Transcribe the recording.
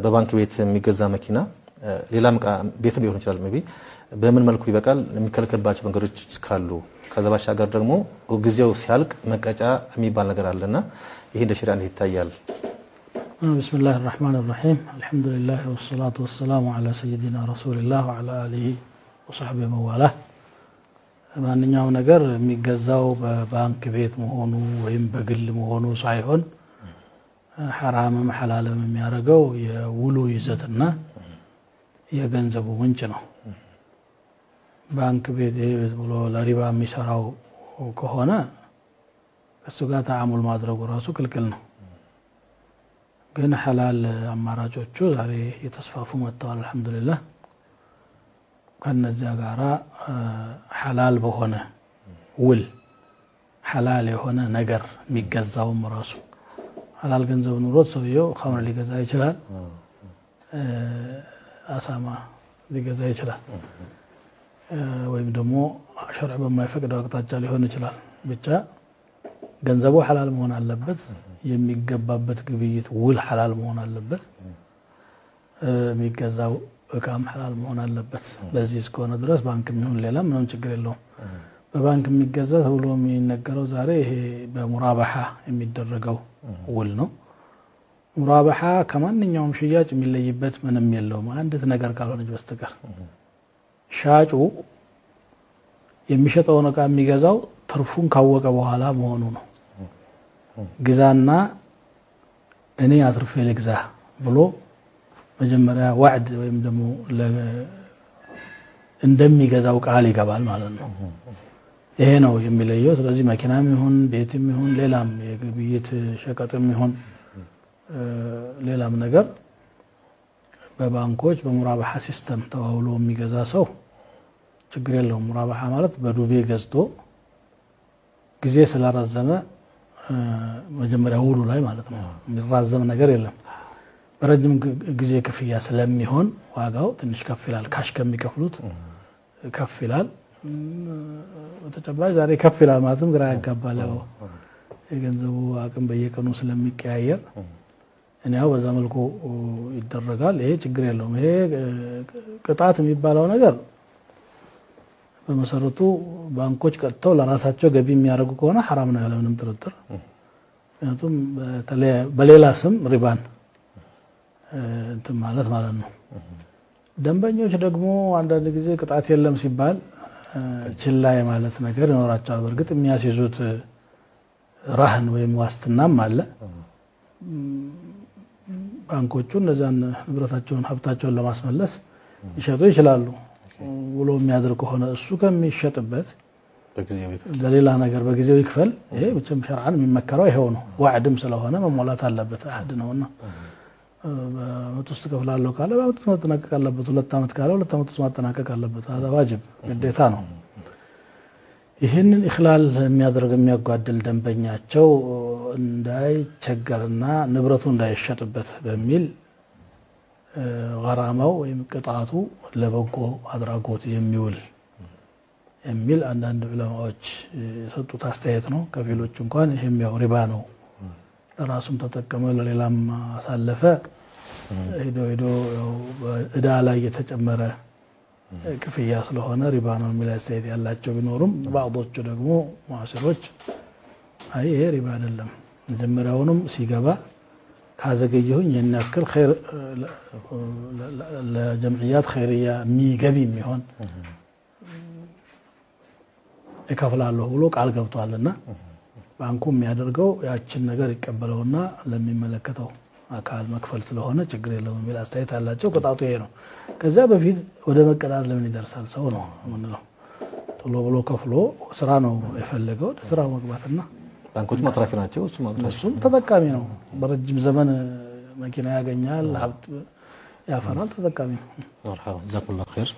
በባንክ ቤት የሚገዛ መኪና ሌላም ቤት ሊሆን ይችላል ሜቢ በምን መልኩ ይበቃል የሚከለከልባቸው መንገዶች ካሉ ከዛ ባሻገር ደግሞ ጊዜው ሲያልቅ መቀጫ የሚባል ነገር አለና ይሄ እንደ ሸሪዓ እንዴት ይታያል? ቢስሚላሂር ረህማኒር ረሂም አልሐምዱሊላህ ወሰላቱ ወሰላሙ ዐላ ሰይዲና ረሱሊላህ ወዐላ አሊሂ ወሰህቢሂ ወሰለም ማንኛውም ነገር የሚገዛው በባንክ ቤት መሆኑ ወይም በግል መሆኑ ሳይሆን ሐራምም ሐላልም የሚያደርገው የውሉ ይዘትና የገንዘቡ ምንጭ ነው። ባንክ ቤት ብሎ ለሪባ የሚሰራው ከሆነ እሱ ጋር ተዓሙል ማድረጉ ራሱ ክልክል ነው። ግን ሐላል አማራጮቹ ዛሬ የተስፋፉ መጥተዋል አልহামዱሊላህ። ከነዚያ ጋራ ሐላል በሆነ ውል ሐላል የሆነ ነገር የሚገዛውም ራሱ ሐላል ገንዘብ ኑሮት ሰውየው ኸምር ሊገዛ ይችላል፣ አሳማ ሊገዛ ይችላል፣ ወይም ደግሞ ሸርዕ በማይፈቅደው አቅጣጫ ሊሆን ይችላል። ብቻ ገንዘቡ ሐላል መሆን አለበት፣ የሚገባበት ግብይት ውል ሐላል መሆን አለበት፣ የሚገዛው እቃም ሐላል መሆን አለበት። ለዚህ እስከሆነ ድረስ ባንክም ይሁን ሌላ ምንም ችግር የለውም። በባንክ የሚገዛ ተብሎ የሚነገረው ዛሬ ይሄ በሙራባሃ የሚደረገው ውል ነው። ሙራባሃ ከማንኛውም ሽያጭ የሚለይበት ምንም የለውም አንዲት ነገር ካልሆነች በስተቀር ሻጩ የሚሸጠውን እቃ የሚገዛው ትርፉን ካወቀ በኋላ መሆኑ ነው። ግዛና እኔ አትርፌ ልግዛ ብሎ መጀመሪያ ወዕድ ወይም ደግሞ እንደሚገዛው ቃል ይገባል ማለት ነው። ይሄ ነው የሚለየው። ስለዚህ መኪናም ይሁን ቤትም ይሁን ሌላም የግብይት ሸቀጥም ይሁን ሌላም ነገር በባንኮች በሙራባሃ ሲስተም ተዋውሎ የሚገዛ ሰው ችግር የለውም። ሙራባሃ ማለት በዱቤ ገዝቶ ጊዜ ስላራዘመ መጀመሪያ ውሉ ላይ ማለት ነው የሚራዘም ነገር የለም። በረጅም ጊዜ ክፍያ ስለሚሆን ዋጋው ትንሽ ከፍ ይላል። ካሽ ከሚከፍሉት ከፍ ይላል። በተጨባጭ ዛሬ ከፍ ይላል ማለትም ግራ ያጋባል። የገንዘቡ አቅም በየቀኑ ስለሚቀያየር እኛው በዛ መልኩ ይደረጋል። ይሄ ችግር የለውም። ይሄ ቅጣት የሚባለው ነገር በመሰረቱ ባንኮች ቀጥተው ለራሳቸው ገቢ የሚያደርጉ ከሆነ حرام ነው ያለ ምንም ጥርጥር። ምክንያቱም በሌላ ስም ሪባን እንትን ማለት ነው። ደንበኞች ደግሞ አንዳንድ ጊዜ ቅጣት የለም ሲባል ችላ ማለት ነገር ይኖራቸዋል። በርግጥ የሚያስይዙት ራህን ወይም ዋስትናም አለ። ባንኮቹ እነዛን ንብረታቸውን ሀብታቸውን ለማስመለስ ይሸጡ ይችላሉ። ውሎ የሚያደርግ ከሆነ እሱ ከሚሸጥበት ለሌላ ነገር በጊዜው ይክፈል። ይሄ ብቻም ሸርዓን የሚመከረው ይሄው ነው። ወዕድም ስለሆነ መሟላት አለበት አህድ ነውና በመጥስ ከፍላለሁ ካለ በመጥስ ማጠናቀቅ አለበት። 2 አመት ካለ 2 አመት ማጠናቀቅ አለበት። هذا واجب ግዴታ ነው። ይሄንን ኢኽላል የሚያደርግ የሚያጓድል ደንበኛቸው እንዳይቸገርና ንብረቱ እንዳይሸጥበት በሚል غرامው ወይም ቅጣቱ ለበጎ አድራጎት የሚል አንዳንድ ዑለማዎች የሰጡት አስተያየት ነው። ከፊሎች እንኳን ይሄም ያው ሪባ ነው ለራሱም ተጠቀመ ለሌላም አሳለፈ ሄዶ ያው እዳ ላይ የተጨመረ ክፍያ ስለሆነ ሪባ ነው የሚል አስተያየት ያላቸው ቢኖሩም ባዕዶቹ ደግሞ ሙዓሲሮች አይ ይሄ ሪባ አይደለም መጀመሪያውንም ሲገባ ካዘገየሁኝ የናክል ኸይር ለጀምዕያት ኸይርያ የሚገቢ የሚሆን ይከፍላሉ ብሎ ቃል ገብቷልና ባንኩ የሚያደርገው ያችን ነገር ይቀበለውና ለሚመለከተው አካል መክፈል ስለሆነ ችግር የለውም የሚል አስተያየት አላቸው። ቅጣቱ ይሄ ነው። ከዛ በፊት ወደ መቀጣት ለምን ይደርሳል ሰው ነው ምንለው? ቶሎ ብሎ ከፍሎ ስራ ነው የፈለገው ስራው መግባትና ባንኮች ማትራፊ ናቸው። እሱም ተጠቃሚ ነው። በረጅም ዘመን መኪና ያገኛል፣ ሀብት ያፈራል፣ ተጠቃሚ ነው። መርሐባ ጀዛኩላህ ኸይር።